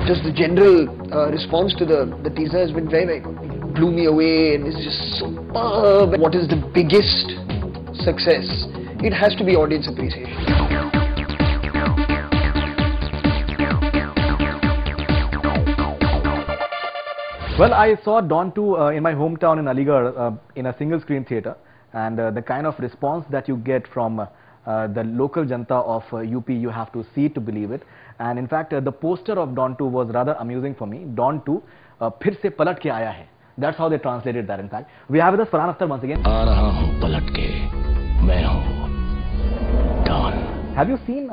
just the general response to the teaser has been very, very good. It blew me away and it's just superb. What is the biggest success? It has to be audience appreciation. Well, I saw Dawn 2 in my hometown in Aligarh in a single screen theatre, and the kind of response that you get from the local janta of UP, you have to see to believe it. And in fact, the poster of Dawn 2 was rather amusing for me. Dawn 2, फिर से पलट के आया है. That's how they translated that. In fact, we have with us Farhan Akhtar once again. आ रहा हूँ पलट के, मैं हूँ Dawn. Have you seen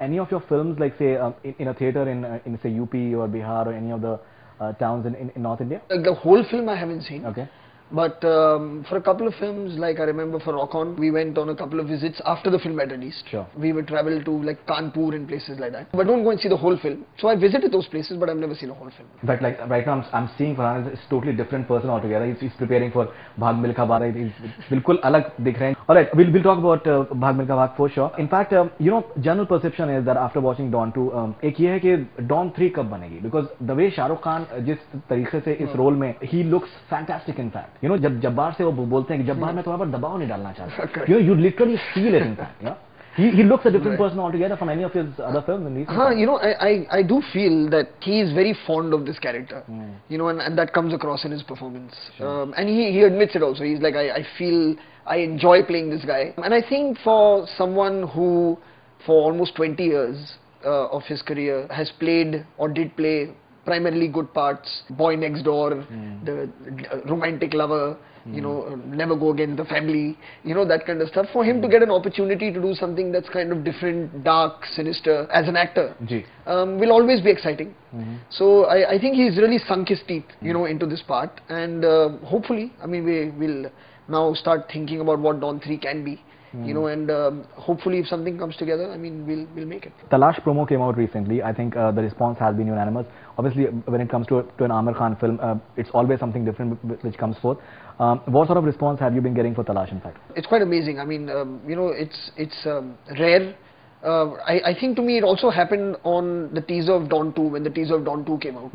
any of your films, like say in a theatre in say UP or Bihar or any of the towns in North India? The whole film I haven't seen. Okay. But for a couple of films, like I remember for Rock On, we went on a couple of visits after the film had released. Sure. We would travel to like Kanpur and places like that. But don't go and see the whole film. So I visited those places, but I've never seen a whole film. But like right now, I'm seeing Farhan is a totally different person altogether. He's preparing for Bhag Milkha Bhag. He's bilkul alag dikh rahe hain. All right, we'll talk about Bhag Milkha Bhag for sure. In fact, you know, general perception is that after watching Dawn 2, एक ये है कि Dawn 3 कब बनेगी? Because the way Shah Rukh Khan जिस तरीके से इस role में, he looks fantastic in fact. You know, जब जब्बार से वो बोलते हैं कि जब्बार मैं तुम्हारे पर दबाव नहीं डालना चाहता. You know, you literally feel it in fact. You know? He looks a different person altogether from any of his other films in recent times. You know, I do feel that he is very fond of this character, you know, and that comes across in his performance. Sure. And he admits it also. He's like, I feel I enjoy playing this guy. And I think for someone who, for almost 20 years of his career, has played or did play primarily good parts, boy next door, the romantic lover, you know, never go again, the family, you know, that kind of stuff. For him to get an opportunity to do something that's kind of different, dark, sinister, as an actor, will always be exciting. So I think he's really sunk his teeth, you know, into this part. And hopefully, I mean, we will now start thinking about what Dawn 3 can be. You know, and hopefully if something comes together, I mean, we'll make it. Talaash promo came out recently. I think the response has been unanimous. Obviously, when it comes to an Aamir Khan film, it's always something different which comes forth. What sort of response have you been getting for Talaash, in fact? It's quite amazing. I mean, you know, it's rare. I think to me it also happened on the teaser of Dawn 2, when the teaser of Dawn 2 came out.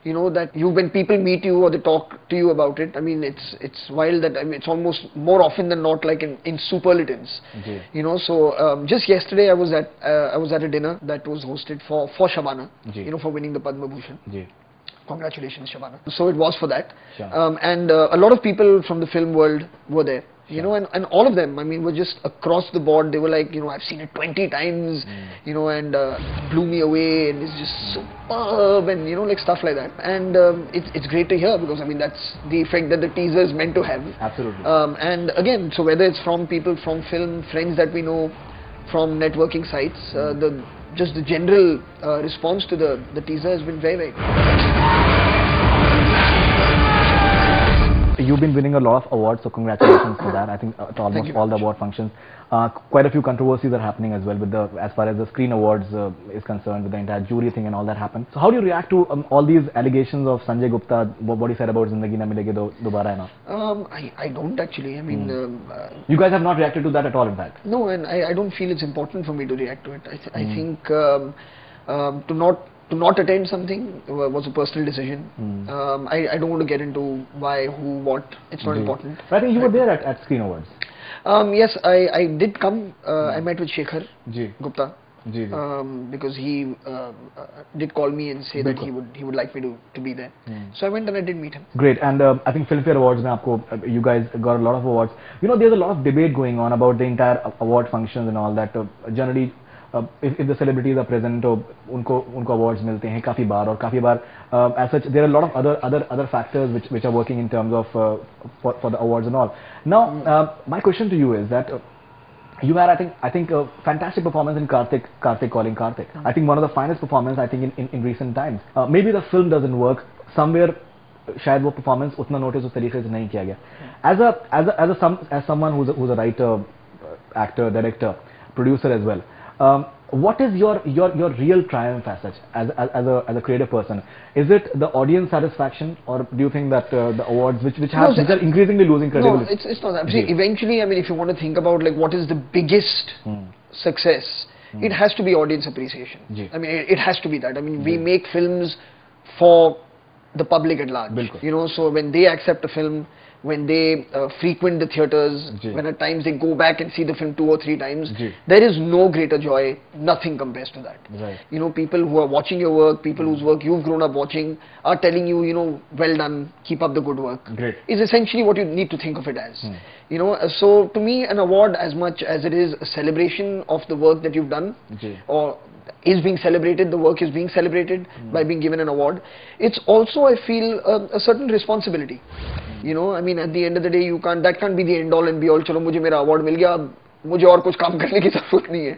You know, that when people meet you or they talk to you about it, I mean, it's wild that, I mean, it's almost more often than not like in superlatives. You know, so just yesterday I was at a dinner that was hosted for Shabana, you know, for winning the Padma Bhushan. Congratulations, Shabana. So it was for that. Sure. And a lot of people from the film world were there. You know, and all of them, I mean, were just across the board. They were like, you know, I've seen it 20 times, you know, and blew me away, and it's just superb, and, you know, like stuff like that. And it's great to hear, because, I mean, that's the effect that the teaser is meant to have. Absolutely. And again, so whether it's from people from film, friends that we know, from networking sites, just the general response to the teaser has been very, very good. You've been winning a lot of awards, so congratulations for that. I think at almost all the award functions. Quite a few controversies are happening as well with as far as the Screen Awards is concerned, with the entire jury thing and all that happened. So how do you react to all these allegations of Sanjay Gupta, what he said about Zindagi Na Milegi Dobara and all? I don't actually. I mean, you guys have not reacted to that at all, in fact. No, and I don't feel it's important for me to react to it. I think to not attend something was a personal decision. I don't want to get into why, who, what. It's not important. But I think you were there at Screen Awards. Yes, I did come. I met with Shekhar Gupta. Because he did call me and say that he would like me to be there. So I went and I did meet him. Great. And I think Filmfare Awards, you guys got a lot of awards. You know, there's a lot of debate going on about the entire award functions and all that. Generally, if the celebrities are present, unko awards milte hain काफी बार as such there are a lot of other factors which are working in terms of for the awards and all. Now my question to you is that you had I think a fantastic performance in Karthik calling Karthik. I think one of the finest performances I think in recent times. Maybe the film doesn't work somewhere. शायद वो performance उतना notice उस तरीके से नहीं किया गया. As someone who's a writer, actor, director, producer as well. What is your real triumph as such, as a creative person? Is it the audience satisfaction, or do you think that the awards which are increasingly losing credibility? No, it's not that. See, eventually, I mean, if you want to think about like what is the biggest success, it has to be audience appreciation. Ji. I mean, it has to be that. I mean, we make films for the public at large. बिल्कुल. You know, so when they accept a film, when they frequent the theaters, ji. when at times they go back and see the film 2 or 3 times, ji. there is no greater joy. Nothing compares to that. Right. You know, people who are watching your work, people whose work you've grown up watching, are telling you, you know, well done, keep up the good work. Great. Is essentially what you need to think of it as. You know, so to me, an award, as much as it is a celebration of the work that you've done, ji. or is being celebrated, the work is being celebrated by being given an award. It's also, I feel, a certain responsibility. You know, I mean, at the end of the day, that can't be the end all and be all. चलो मुझे मेरा award मिल गया, अब मुझे और कुछ काम करने की जरूरत नहीं है.